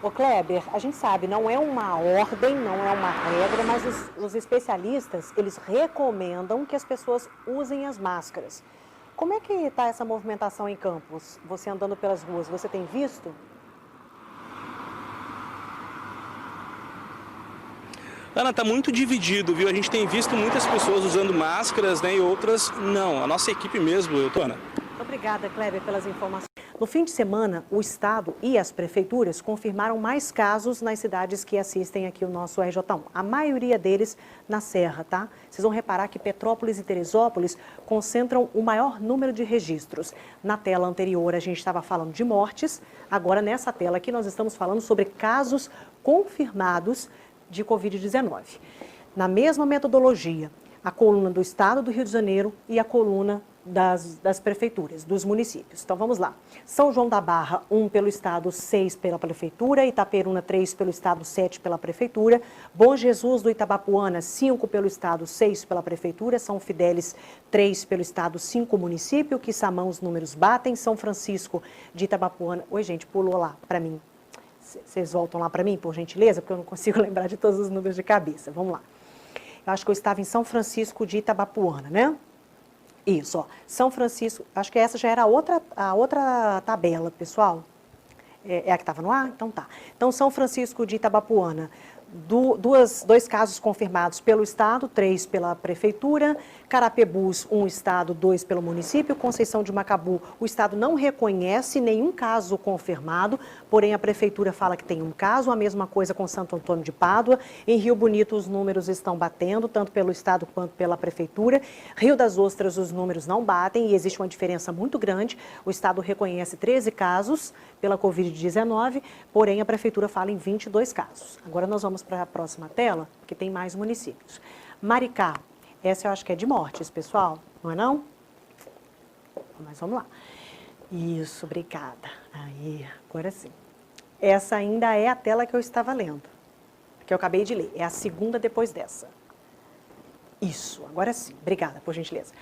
Ô Kleber, a gente sabe, não é uma ordem, não é uma regra, mas os especialistas, eles recomendam que as pessoas usem as máscaras. Como é que está essa movimentação em Campos? Você andando pelas ruas, você tem visto? Ana, está muito dividido, viu? A gente tem visto muitas pessoas usando máscaras, né, e outras não. A nossa equipe mesmo, Ana. Obrigada, Kleber, pelas informações. No fim de semana, o Estado e as prefeituras confirmaram mais casos nas cidades que assistem aqui o nosso RJ1. A maioria deles na Serra, tá? Vocês vão reparar que Petrópolis e Teresópolis concentram o maior número de registros. Na tela anterior, a gente estava falando de mortes. Agora, nessa tela aqui, nós estamos falando sobre casos confirmados de Covid-19. Na mesma metodologia, a coluna do Estado do Rio de Janeiro e a coluna das prefeituras, dos municípios. Então, vamos lá. São João da Barra, 1 pelo Estado, 6 pela Prefeitura. Itaperuna, 3 pelo Estado, 7 pela Prefeitura. Bom Jesus do Itabapuana, 5 pelo Estado, 6 pela Prefeitura. São Fidélis, 3 pelo Estado, 5 município. Quissamã, os números batem. São Francisco de Itabapuana. Oi, gente, pulou lá para mim. Vocês voltam lá para mim, por gentileza, porque eu não consigo lembrar de todos os números de cabeça. Vamos lá. Eu acho que eu estava em São Francisco de Itabapuana, né? Isso, ó. São Francisco, acho que essa já era a outra tabela, pessoal. É a que estava no ar? Então tá. Então, São Francisco de Itabapuana, dois casos confirmados pelo Estado, 3 pela Prefeitura. Carapebus, 1 Estado, 2 pelo município. Conceição de Macabu, o Estado não reconhece nenhum caso confirmado, porém a Prefeitura fala que tem um caso. A mesma coisa com Santo Antônio de Pádua. Em Rio Bonito, os números estão batendo, tanto pelo Estado quanto pela Prefeitura. Rio das Ostras, os números não batem e existe uma diferença muito grande. O Estado reconhece 13 casos pela Covid-19, porém a Prefeitura fala em 22 casos. Agora nós vamos para a próxima tela, que tem mais municípios. Maricá, essa eu acho que é de mortes, pessoal, não é não? Mas vamos lá. Isso, obrigada. Aí, agora sim. Essa ainda é a tela que eu estava lendo, que eu acabei de ler. É a segunda depois dessa. Isso, agora sim. Obrigada, por gentileza.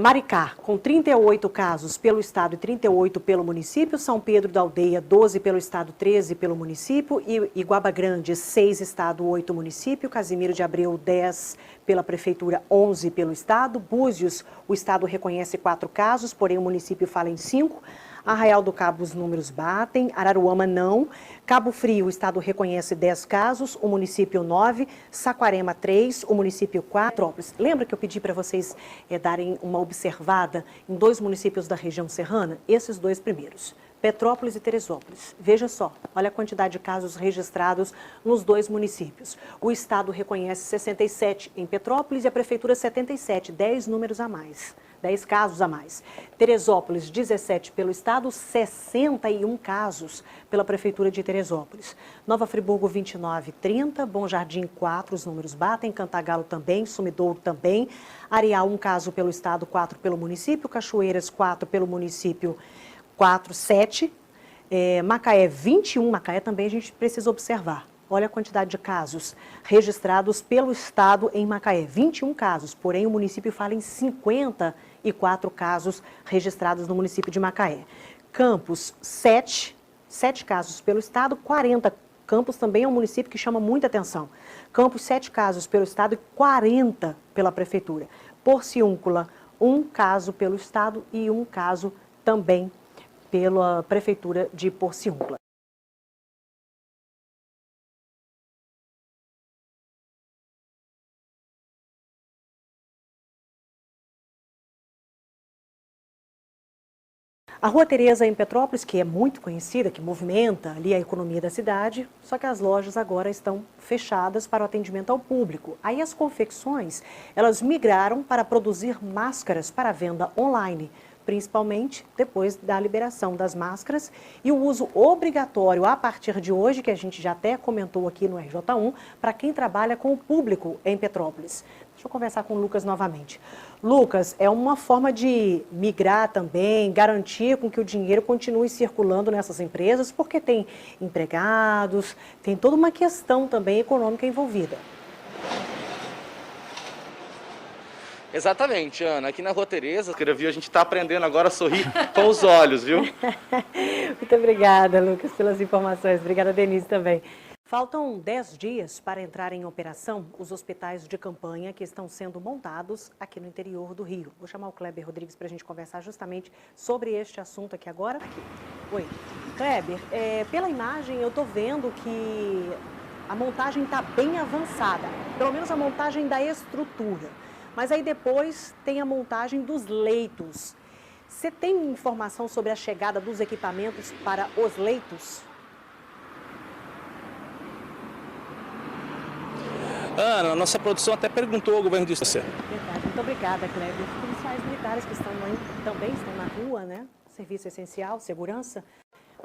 Maricá, com 38 casos pelo Estado e 38 pelo município. São Pedro da Aldeia, 12 pelo Estado, 13 pelo município. E Iguaba Grande, 6 Estado, 8 município. Casimiro de Abreu, 10 pela Prefeitura, 11 pelo Estado. Búzios, o Estado reconhece 4 casos, porém o município fala em 5. Arraial do Cabo, os números batem. Araruama, não. Cabo Frio, o Estado reconhece 10 casos, o município 9. Saquarema, 3, o município 4. Petrópolis. Lembra que eu pedi para vocês darem uma observada em 2 municípios da região serrana? Esses 2 primeiros, Petrópolis e Teresópolis. Veja só, olha a quantidade de casos registrados nos 2 municípios. O Estado reconhece 67 em Petrópolis e a Prefeitura 77, 10 números a mais. 10 casos a mais. Teresópolis, 17 pelo Estado, 61 casos pela Prefeitura de Teresópolis. Nova Friburgo, 29, 30. Bom Jardim, 4, os números batem. Cantagalo também, Sumidouro também. Areal, 1 caso pelo Estado, 4 pelo município. Cachoeiras, 4 pelo município, 4, 7. Macaé, 21. Macaé também a gente precisa observar. Olha a quantidade de casos registrados pelo Estado em Macaé, 21 casos, porém o município fala em 54 casos registrados no município de Macaé. Campos, 7 casos pelo Estado, 40. Campos também é um município que chama muita atenção. Campos, 7 casos pelo Estado e 40 pela Prefeitura. Porciúncula, 1 caso pelo Estado e 1 caso também pela Prefeitura de Porciúncula. A Rua Tereza, em Petrópolis, que é muito conhecida, que movimenta ali a economia da cidade, só que as lojas agora estão fechadas para o atendimento ao público. Aí as confecções, elas migraram para produzir máscaras para venda online, principalmente depois da liberação das máscaras e o uso obrigatório a partir de hoje, que a gente já até comentou aqui no RJ1, para quem trabalha com o público em Petrópolis. Deixa eu conversar com o Lucas novamente. Lucas, é uma forma de migrar também, garantir com que o dinheiro continue circulando nessas empresas, porque tem empregados, tem toda uma questão também econômica envolvida. Exatamente, Ana. Aqui na Rua Tereza, a gente está aprendendo agora a sorrir com os olhos, viu? Muito obrigada, Lucas, pelas informações. Obrigada, Denise, também. Faltam 10 dias para entrar em operação os hospitais de campanha que estão sendo montados aqui no interior do Rio. Vou chamar o Kleber Rodrigues para a gente conversar justamente sobre este assunto aqui agora. Oi, Kleber, pela imagem eu estou vendo que a montagem está bem avançada, pelo menos a montagem da estrutura. Mas aí depois tem a montagem dos leitos. Você tem informação sobre a chegada dos equipamentos para os leitos? Ana, a nossa produção até perguntou ao governo de você. Verdade. Muito obrigada, Kleber. Os policiais militares que estão aí também estão na rua, né? Serviço essencial, segurança.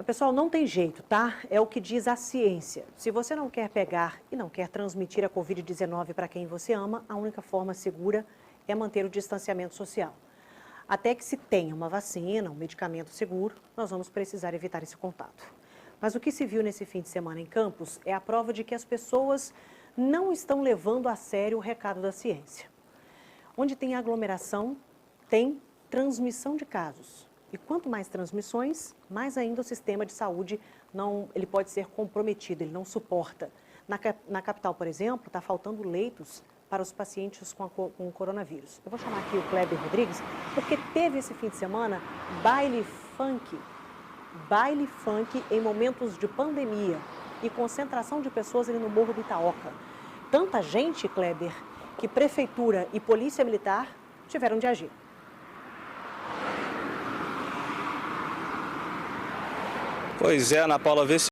Pessoal, não tem jeito, tá? É o que diz a ciência. Se você não quer pegar e não quer transmitir a Covid-19 para quem você ama, a única forma segura é manter o distanciamento social. Até que se tenha uma vacina, um medicamento seguro, nós vamos precisar evitar esse contato. Mas o que se viu nesse fim de semana em Campos é a prova de que as pessoas não estão levando a sério o recado da ciência. Onde tem aglomeração, tem transmissão de casos. E quanto mais transmissões, mais ainda o sistema de saúde ele pode ser comprometido, ele não suporta. Na capital, por exemplo, está faltando leitos para os pacientes com o coronavírus. Eu vou chamar aqui o Kleber Rodrigues, porque teve esse fim de semana baile funk em momentos de pandemia e concentração de pessoas ali no Morro do Itaoca. Tanta gente, Kleber, que prefeitura e polícia militar tiveram de agir. Pois é, Ana Paula, vê se